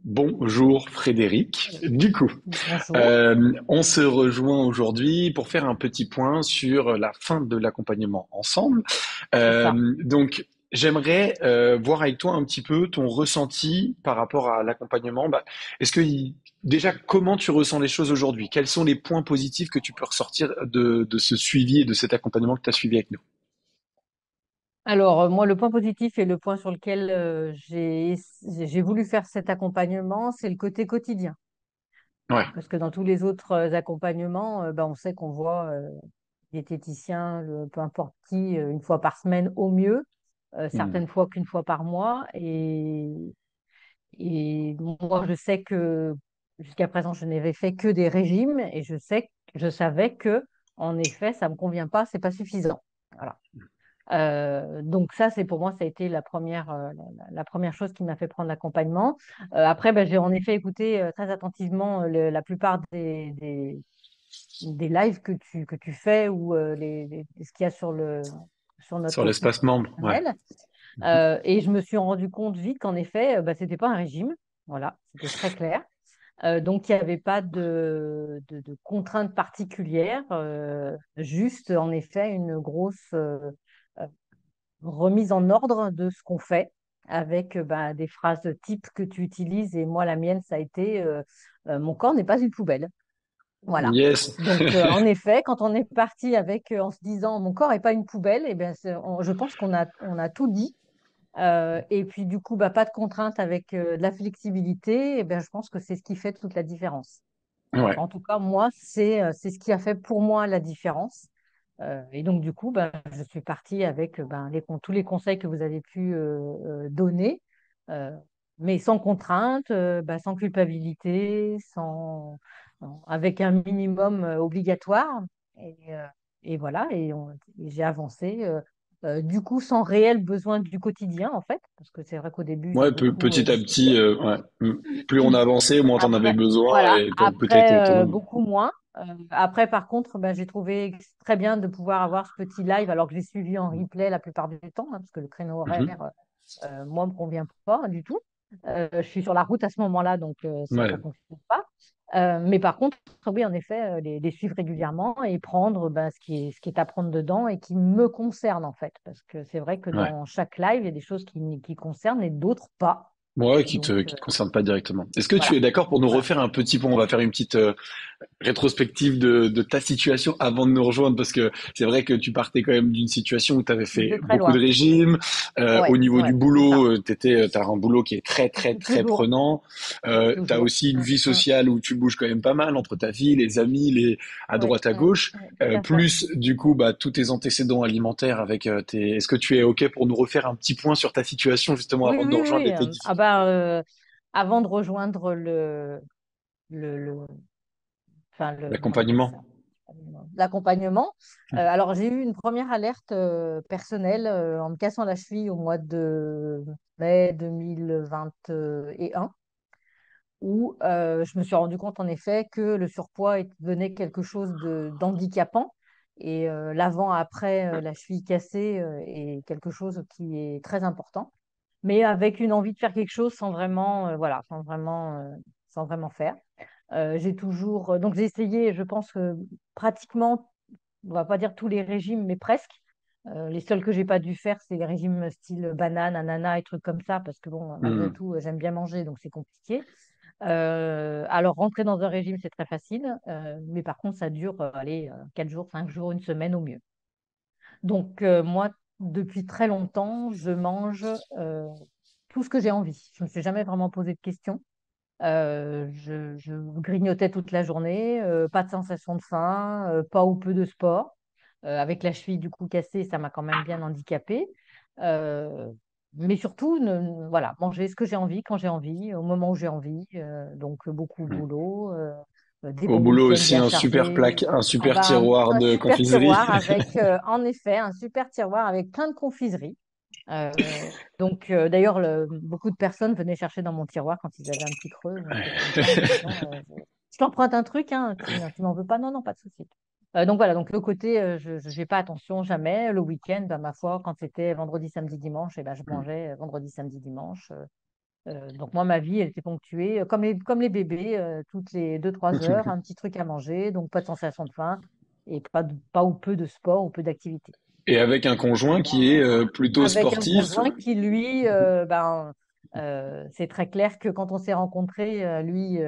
Bonjour Frédéric. Du coup, Bonjour, on se rejoint aujourd'hui pour faire un petit point sur la fin de l'accompagnement ensemble. c'est ça. Donc, j'aimerais voir avec toi un petit peu ton ressenti par rapport à l'accompagnement. Est-ce que déjà, comment tu ressens les choses aujourd'hui? Quels sont les points positifs que tu peux ressortir de ce suivi et de cet accompagnement que tu as suivi avec nous? Alors, moi, le point positif et le point sur lequel j'ai voulu faire cet accompagnement, c'est le côté quotidien. Ouais. Parce que dans tous les autres accompagnements, ben, on sait qu'on voit diététicien, peu importe qui, une fois par semaine au mieux, Hmm. certaines fois qu'une fois par mois. Et moi, je sais que jusqu'à présent, je n'avais fait que des régimes et je savais que, en effet, ça me convient pas, c'est pas suffisant. Voilà. Donc ça, c'est pour moi, ça a été la première chose qui m'a fait prendre l'accompagnement. Après, ben, j'ai en effet écouté très attentivement la plupart des lives que tu fais ou ce qu'il y a sur Sur notre site l'espace membre, ouais. personnel. Et je me suis rendu compte vite qu'en effet, bah, c'était pas un régime. Voilà, c'était très clair. Donc, il n'y avait pas de contraintes particulières, juste en effet une grosse remise en ordre de ce qu'on fait avec bah, des phrases type que tu utilises. Et moi, la mienne, ça a été mon corps n'est pas une poubelle. Voilà. Yes. Donc, en effet, quand on est parti avec, en se disant mon corps n'est pas une poubelle, et ben, je pense on a tout dit. Et puis, du coup, bah, pas de contrainte avec de la flexibilité. Et ben, je pense que c'est ce qui fait toute la différence. Ouais. En tout cas, moi, c'est ce qui a fait pour moi la différence. Et donc, du coup, ben, je suis partie avec ben, tous les conseils que vous avez pu donner, euh, mais sans contrainte, ben, sans culpabilité, avec un minimum obligatoire. Et, euh, et voilà, et j'ai avancé, du coup, sans réel besoin du quotidien, en fait, parce que c'est vrai qu'au début, j'ai Ouais, beaucoup petit à petit, discuté. ouais. Plus on avançait, moins t'en avais Après, besoin voilà, et peut être après autonome. beaucoup moins. Après, par contre, ben, j'ai trouvé très bien de pouvoir avoir ce petit live, alors que j'ai suivi en replay la plupart du temps, hein, parce que le créneau Mhm. horaire, moi, me convient pas du tout. Je suis sur la route à ce moment-là, donc ça Ouais, ne fonctionne pas. Mais par contre, oui, en effet, les suivre régulièrement et prendre ben, ce qui est à prendre dedans et qui me concerne, en fait. Parce que c'est vrai que ouais. dans chaque live, il y a des choses qui concernent et d'autres pas. Ouais, Donc, qui te concerne pas directement. Est-ce que tu voilà. es d'accord pour nous Voilà. refaire un petit point? On va faire une petite rétrospective de ta situation avant de nous rejoindre, parce que c'est vrai que tu partais quand même d'une situation où tu avais fait De très beaucoup de loin. régimes. Ouais, Au niveau du ouais, c'est ça. boulot, t'as un boulot qui est très très très Toujours, prenant. T'as toujours. aussi une vie sociale où tu bouges quand même pas mal entre ta vie, les amis, les à Ouais, droite à ouais, gauche. ouais, tout à fait. Plus du coup tous tes antécédents alimentaires avec tes. Est-ce que tu es ok pour nous refaire un petit point sur ta situation justement Oui, avant de nous oui, rejoindre oui. et tes Ah difficultés? bah, avant de rejoindre le, comment on appelle L'accompagnement. ça? L'accompagnement. Alors, j'ai eu une première alerte personnelle en me cassant la cheville au mois de mai 2021, où je me suis rendu compte en effet que le surpoids devenait quelque chose d'handicapant. Et l'avant-après la cheville cassée est quelque chose qui est très important, mais avec une envie de faire quelque chose sans vraiment, voilà, sans vraiment faire. J'ai toujours, donc j'ai essayé, je pense que pratiquement, on va pas dire tous les régimes, mais presque. Les seuls que j'ai pas dû faire, c'est les régimes style banane, ananas et trucs comme ça, parce que bon, malgré Hmm. tout, j'aime bien manger, donc c'est compliqué. Alors, rentrer dans un régime, c'est très facile, mais par contre, ça dure, allez, 4 jours, 5 jours, une semaine au mieux. Donc, moi, depuis très longtemps, je mange tout ce que j'ai envie. Je ne me suis jamais vraiment posé de questions. Je grignotais toute la journée, pas de sensation de faim, pas ou peu de sport. Avec la cheville du coup cassée, ça m'a quand même bien handicapée. Euh, mais surtout, voilà, manger ce que j'ai envie, quand j'ai envie, au moment où j'ai envie. Donc beaucoup de Hmm. boulot, des Au bons boulot week-ends aussi, bien chargés. un Ah super ben, tiroir un de super confiserie. tiroir avec, en effet, un super tiroir avec plein de confiseries. Donc, d'ailleurs, beaucoup de personnes venaient chercher dans mon tiroir quand ils avaient un petit creux, truc comme ça, en me disant je t'emprunte un truc, hein, tu m'en veux pas? Non, non, pas de souci. Donc voilà, donc le côté, je ne fais pas attention jamais. Le week-end, bah, ma foi, quand c'était vendredi, samedi, dimanche, et ben, je mangeais vendredi, samedi, dimanche. Donc moi, ma vie, elle était ponctuée, comme les bébés, toutes les 2 3 heures, un petit truc à manger, donc pas de sensation de faim et pas ou peu de sport ou peu d'activité. Et avec un conjoint qui est plutôt Avec un sportif. conjoint qui, lui, c'est très clair que quand on s'est rencontrés, lui,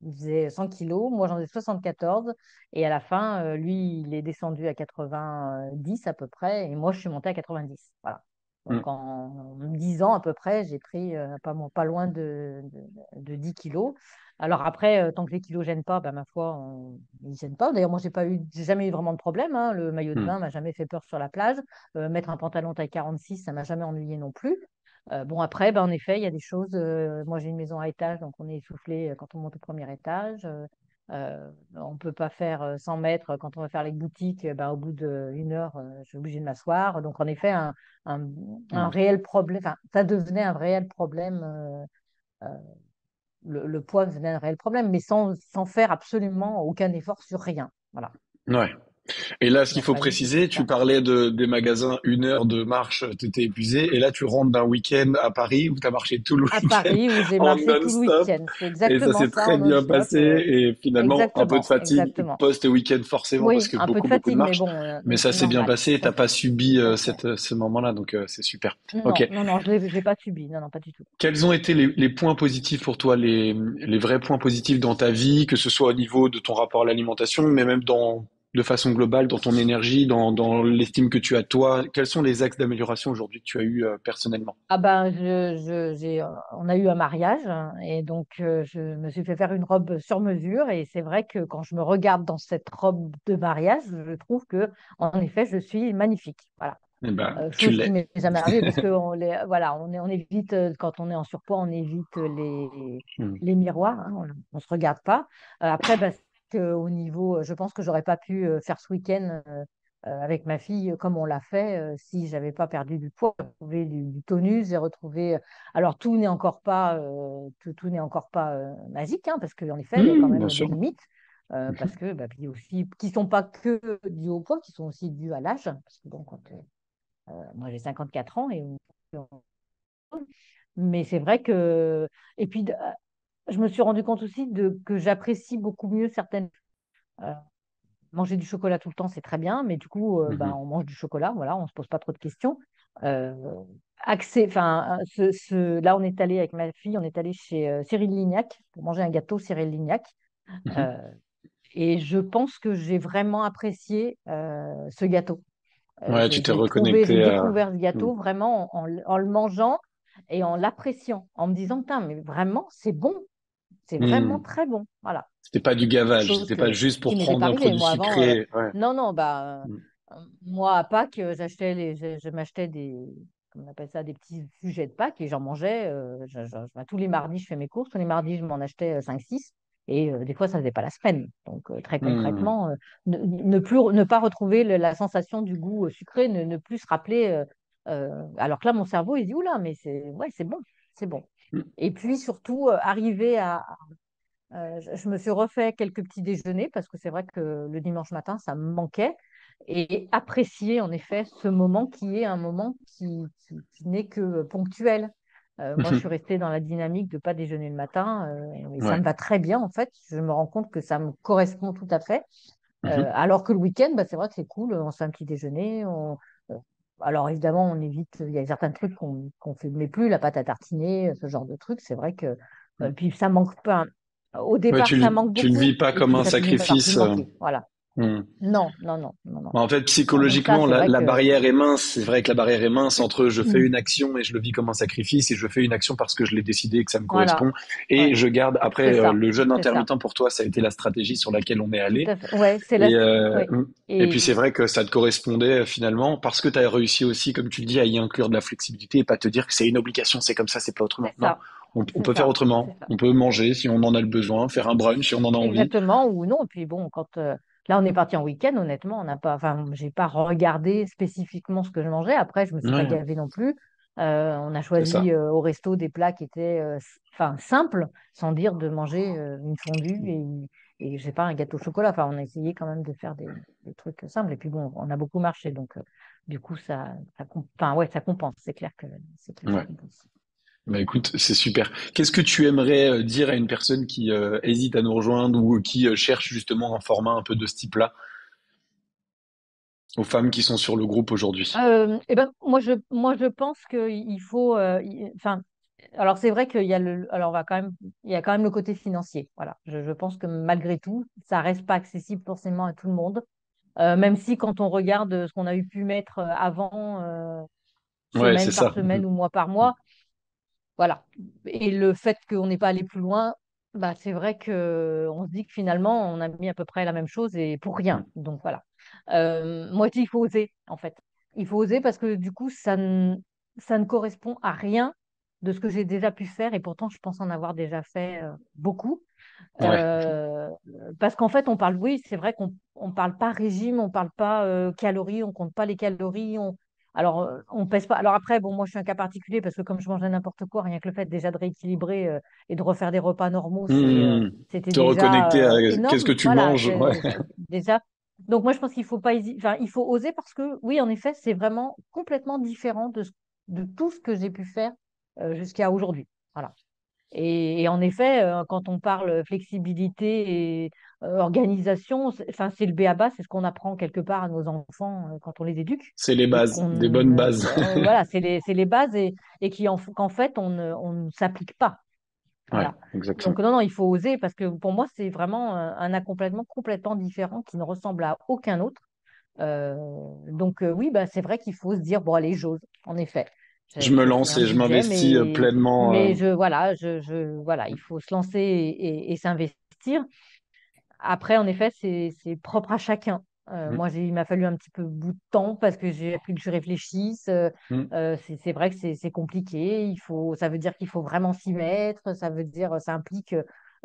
il faisait 100 kilos, moi j'en ai 74, et à la fin, lui, il est descendu à 90 à peu près, et moi je suis montée à 90. Voilà. Donc Mm, en 10 ans à peu près, j'ai pris pas loin de 10 kilos. Alors après, tant que les kilos gênent pas, ma foi, ils gênent pas. D'ailleurs, moi, j'ai jamais eu vraiment de problème, hein. Le maillot de mm, bain m'a jamais fait peur sur la plage. Mettre un pantalon taille 46, ça m'a jamais ennuyé non plus. Bon, après, en effet, il y a des choses. Moi, j'ai une maison à étage, donc on est essoufflé quand on monte au premier étage. On ne peut pas faire 100 mètres quand on va faire les boutiques. Au bout d'une heure, je suis obligée de m'asseoir. Donc, en effet, un, un mm. réel problème. Enfin, ça devenait un réel problème. Euh, le poids devenait un réel problème, mais sans faire absolument aucun effort sur rien. Voilà. Ouais. Et là, ce qu'il Donc, faut ma vie, c'était préciser, tu ça. parlais des magasins, 1 heure de marche, t'étais épuisé, et là, tu rentres d'un week-end à Paris où t'as marché tout le À week-end Paris, où j'ai en marché tout le non-stop, week-end. C'est et ça exactement s'est ça, très en bien non-stop. passé, et finalement, un peu de Exactement, fatigue exactement. post-week-end forcément, parce Oui, que un peu de beaucoup de fatigue, mais marches, bon, mais ça s'est bien normal, passé, et tout à t'as pas fait, subi tout à fait. ce moment-là, donc c'est super. Non, Ok. non, non, je l'ai pas subi. Non, non, pas du tout. Quels ont été les points positifs pour toi, les vrais points positifs dans ta vie, que ce soit au niveau de ton rapport à l'alimentation, mais même de façon globale, dans ton énergie, dans l'estime que tu as de toi? Quels sont les axes d'amélioration aujourd'hui que tu as eu personnellement? Ah ben, on a eu un mariage, hein, et donc je me suis fait faire une robe sur mesure, et c'est vrai que quand je me regarde dans cette robe de mariage, je trouve que en effet je suis magnifique. Voilà. Eh ben, tu Chose qui l'es. m'est jamais arrivée parce que voilà, on évite quand on est en surpoids, on évite Hmm. les miroirs, hein, on se regarde pas. Après, parce que au niveau, je pense que j'aurais pas pu faire ce week-end avec ma fille comme on l'a fait si j'avais pas perdu du poids, retrouvé du tonus, j'ai retrouvé. Alors tout n'est encore pas magique, hein, parce qu'en effet, il y a quand Bien même des sûr. limites. Parce que puis aussi qui sont pas que dus au poids, qui sont aussi dus à l'âge, parce que bon, moi, j'ai 54 ans, mais c'est vrai que. Et puis, je me suis rendu compte aussi que j'apprécie beaucoup mieux certaines. euh, Manger du chocolat tout le temps, c'est très bien, mais du coup, Mhm. on mange du chocolat, voilà, on ne se pose pas trop de questions. Euh, enfin, là, on est allé avec ma fille, on est allé chez Cyril Lignac pour manger un gâteau Cyril Lignac. Mhm. Euh, et je pense que j'ai vraiment apprécié ce gâteau. Ouais, tu t'es J'ai reconnecté à. découvert ce Hmm. gâteau vraiment en le mangeant et en l'appréciant, en me disant, putain, mais vraiment, c'est bon, c'est vraiment Hmm. très bon. Voilà. C'était pas du gavage, Chose c'était pas juste qui pour m'était pas prendre un arrivée. produit Moi, avant, sucré. Ouais. non, non, Hmm. moi, à Pâques, je m'achetais comment on appelle ça, des petits sujets de Pâques et j'en mangeais. Tous les mardis, je fais mes courses. Tous les mardis, je m'en achetais 5 6. Et des fois, ça ne faisait pas la semaine. Donc, très Hmm. concrètement, ne pas retrouver la sensation du goût sucré, ne plus se rappeler. Alors que là, mon cerveau, il dit, oula, mais ouais, c'est bon, c'est bon. Hmm. Et puis, surtout, arriver je me suis refait quelques petits déjeuners parce que c'est vrai que le dimanche matin, ça me manquait. Et apprécier en effet ce moment qui est un moment qui n'est que ponctuel. Moi, je suis restée dans la dynamique de ne pas déjeuner le matin et ça Ouais. me va très bien en fait. Je me rends compte que ça me correspond tout à fait. Mhm. Alors que le week-end, c'est vrai que c'est cool, on se fait un petit déjeuner. Euh, alors évidemment, on évite, il y a certains trucs qu'on fait mais plus, la pâte à tartiner, ce genre de trucs. C'est vrai que puis ça manque pas. Au Ouais, départ, ça manque tu le beaucoup vis pas et comme puis un ça finit par plus sacrifice. manquer. Voilà. Hmm. Non, non, non, non, non. En fait, Donc ça, psychologiquement, c'est vrai la que barrière est mince. C'est vrai que la barrière est mince entre je fais Mm. une action et je le vis comme un sacrifice et je fais une action parce que je l'ai décidé et que ça me Voilà. correspond. Ouais, Et je garde, c'est après, ça, le jeûne c'est ça. intermittent pour toi, ça a été la stratégie sur laquelle on est Tout allé. à fait. Ouais, Et, ouais. et puis c'est Et vrai que ça te correspondait finalement parce que tu as réussi aussi, comme tu le dis, à y inclure de la flexibilité et pas te dire que c'est une obligation, c'est comme ça, c'est pas autrement. c'est Non, ça, on c'est peut faire ça, c'est autrement. ça. On peut manger si on en a le besoin, faire un brunch si on en a envie. Exactement, ou non. Et puis bon, quand là on est parti en week-end, honnêtement, on n'a pas, enfin, j'ai pas regardé spécifiquement ce que je mangeais. Après, je me suis pas Ouais, gavée non plus. On a c'est ça. choisi au resto des plats qui étaient, enfin, simples, sans dire de manger une fondue et je sais pas un gâteau au chocolat. Enfin, on a essayé quand même de faire des trucs simples. Et puis bon, on a beaucoup marché, donc du coup enfin ouais, ça compense. C'est clair que ça Ouais. compense. Bah écoute, c'est super. Qu'est-ce que tu aimerais dire à une personne qui hésite à nous rejoindre ou qui cherche justement un format un peu de ce type-là, aux femmes qui sont sur le groupe aujourd'hui? Eh ben, moi, je pense qu'il faut, enfin, alors c'est vrai qu'il y a alors on va quand même, il y a quand même le côté financier. Voilà, je pense que malgré tout, ça reste pas accessible forcément à tout le monde. Même si quand on regarde ce qu'on a eu pu mettre avant, Ouais, c'est semaine par ça. semaine ou mois par mois, voilà. Et le fait qu'on n'est pas allé plus loin, bah, c'est vrai que on se dit que finalement, on a mis à peu près la même chose et pour rien. Donc voilà. Moi, je dis, il faut oser, en fait. Il faut oser parce que du coup, ça ne correspond à rien de ce que j'ai déjà pu faire et pourtant, je pense en avoir déjà fait beaucoup. Ouais. Euh, Parce qu'en fait, on parle, oui, c'est vrai qu'on parle pas régime, on parle pas calories, on compte pas les calories. Alors, on pèse pas. Alors après, bon, moi, je suis un cas particulier parce que comme je mangeais n'importe quoi, rien que le fait déjà de rééquilibrer et de refaire des repas normaux, Hmm. c'était Te reconnecter déjà à qu'est-ce que énorme. tu Voilà, manges. Ouais. c'est déjà. Donc moi, je pense qu'il faut pas enfin, il faut oser parce que oui, en effet, c'est vraiment complètement différent de tout ce que j'ai pu faire jusqu'à aujourd'hui. Voilà. Et en effet, quand on parle flexibilité et organisation, enfin, c'est le b.a.-ba, c'est ce qu'on apprend quelque part à nos enfants quand on les éduque. C'est les Et bases, des bonnes bases. voilà, c'est les bases et qu'en fait, on ne s'applique pas. Ouais, Voilà. Donc, exactement. non, non, il faut oser parce que pour moi, c'est vraiment un accompagnement complètement différent qui ne ressemble à aucun autre. Euh, donc, oui, bah, c'est vrai qu'il faut se dire, bon, allez, j'ose, en effet. Je me Je fais lance un et je budget, m'investis pleinement. mais voilà, voilà, il faut se lancer et s'investir. Après, en effet, c'est propre à chacun. Hmm. Moi, il m'a fallu un petit peu bout de temps parce que j'ai appris que je réfléchisse. Hmm. C'est vrai que c'est compliqué. Ça veut dire qu'il faut vraiment s'y mettre. Ça veut dire, ça implique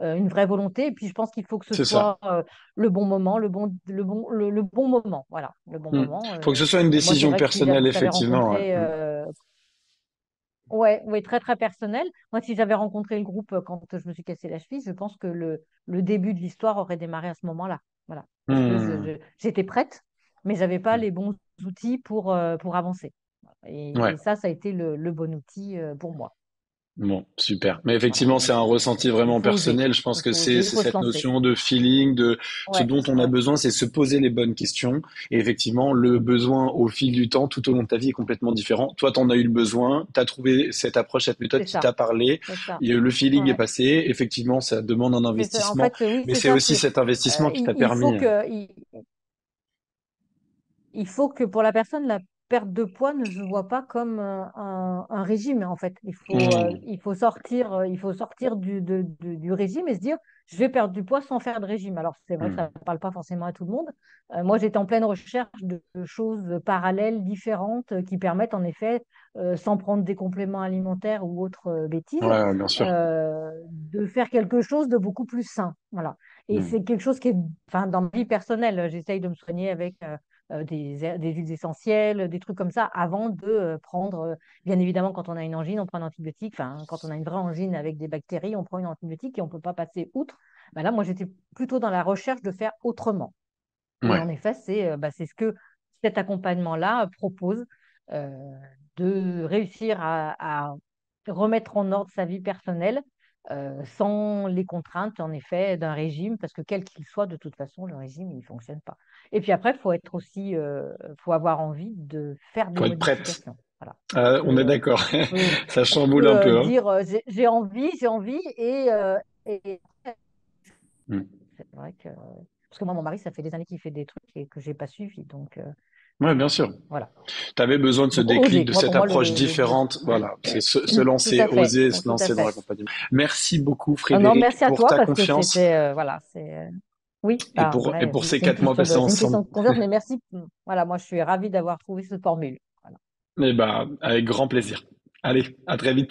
une vraie volonté. Et puis, je pense qu'il faut que ce C'est ça. soit le bon moment, le bon moment. Voilà, le bon Hmm. moment. Faut que ce soit une Moi, c'est décision vrai que si personnelle, j'avais effectivement. Ouais. rencontré Hmm. ouais, ouais, très très personnel. Moi, si j'avais rencontré le groupe quand je me suis cassé la cheville, je pense que le début de l'histoire aurait démarré à ce moment-là. Voilà. Parce que Hmm. j'étais prête, mais j'avais pas les bons outils pour avancer. Ouais. Et ça a été le bon outil pour moi. Bon, super. Mais Voilà. effectivement, c'est Donc, un ressenti il vraiment faut oser. personnel. Je pense Il que faut oser, il c'est faut se cette lancer. notion de feeling, de ce Ouais, dont on a ouais, besoin, c'est se poser les bonnes questions. Et effectivement, le besoin au fil du temps, tout au long de ta vie, est complètement différent. Toi, t'en as eu le besoin, t'as trouvé cette approche, cette méthode c'est qui ça. t'a parlé, C'est ça. et le feeling est Ouais. passé. Effectivement, ça demande un C'est ça. En investissement, fait, oui, mais c'est c'est ça. aussi cet investissement qui t'a Il faut permis. que, il faut que pour la personne, la perte de poids ne se voit pas comme un régime, en fait. Hmm. Il faut sortir du régime et se dire, je vais perdre du poids sans faire de régime. Alors, c'est vrai que ça Hmm. ne parle pas forcément à tout le monde. Moi, j'étais en pleine recherche de choses parallèles, différentes, qui permettent, en effet, sans prendre des compléments alimentaires ou autres bêtises, Ouais, bien sûr. de faire quelque chose de beaucoup plus sain. Voilà. Et Hmm. c'est quelque chose qui est, enfin, dans ma vie personnelle, j'essaye de me soigner avec des huiles essentielles, des trucs comme ça, avant de prendre, bien évidemment, quand on a une angine, on prend un antibiotique. Enfin, quand on a une vraie angine avec des bactéries, on prend une antibiotique et on ne peut pas passer outre. Ben là, moi, j'étais plutôt dans la recherche de faire autrement. Et Ouais. en effet, c'est ce que cet accompagnement-là propose, euh, de réussir à remettre en ordre sa vie personnelle sans les contraintes, en effet, d'un régime, parce que quel qu'il soit, de toute façon, le régime, il ne fonctionne pas. Et puis après, il faut être aussi, faut avoir envie de faire des Faut être prête. modifications. Voilà. Parce que On est d'accord. peut, Ça on chamboule un peut peu, hein. dire j'ai envie, et Hmm. c'est vrai que. Parce que moi, mon mari, ça fait des années qu'il fait des trucs et que j'ai pas suivi. Donc, Ouais, bien sûr. voilà. Tu avais besoin de ce Donc, déclic, oser. de Moi, cette pour moi, approche différente. Voilà, c'est se tout lancer, à fait. oser se Tout à lancer dans fait. l'accompagnement. Merci beaucoup, Non, non, Frédéric, merci à pour toi ta parce que confiance c'était, voilà, oui, bah, et après, pour ces c'est une 4 mois question passés c'est une ensemble. question de confiance, mais merci. Voilà, moi, je suis ravie d'avoir trouvé cette formule. Voilà. Eh ben, avec grand plaisir. Allez, à très vite.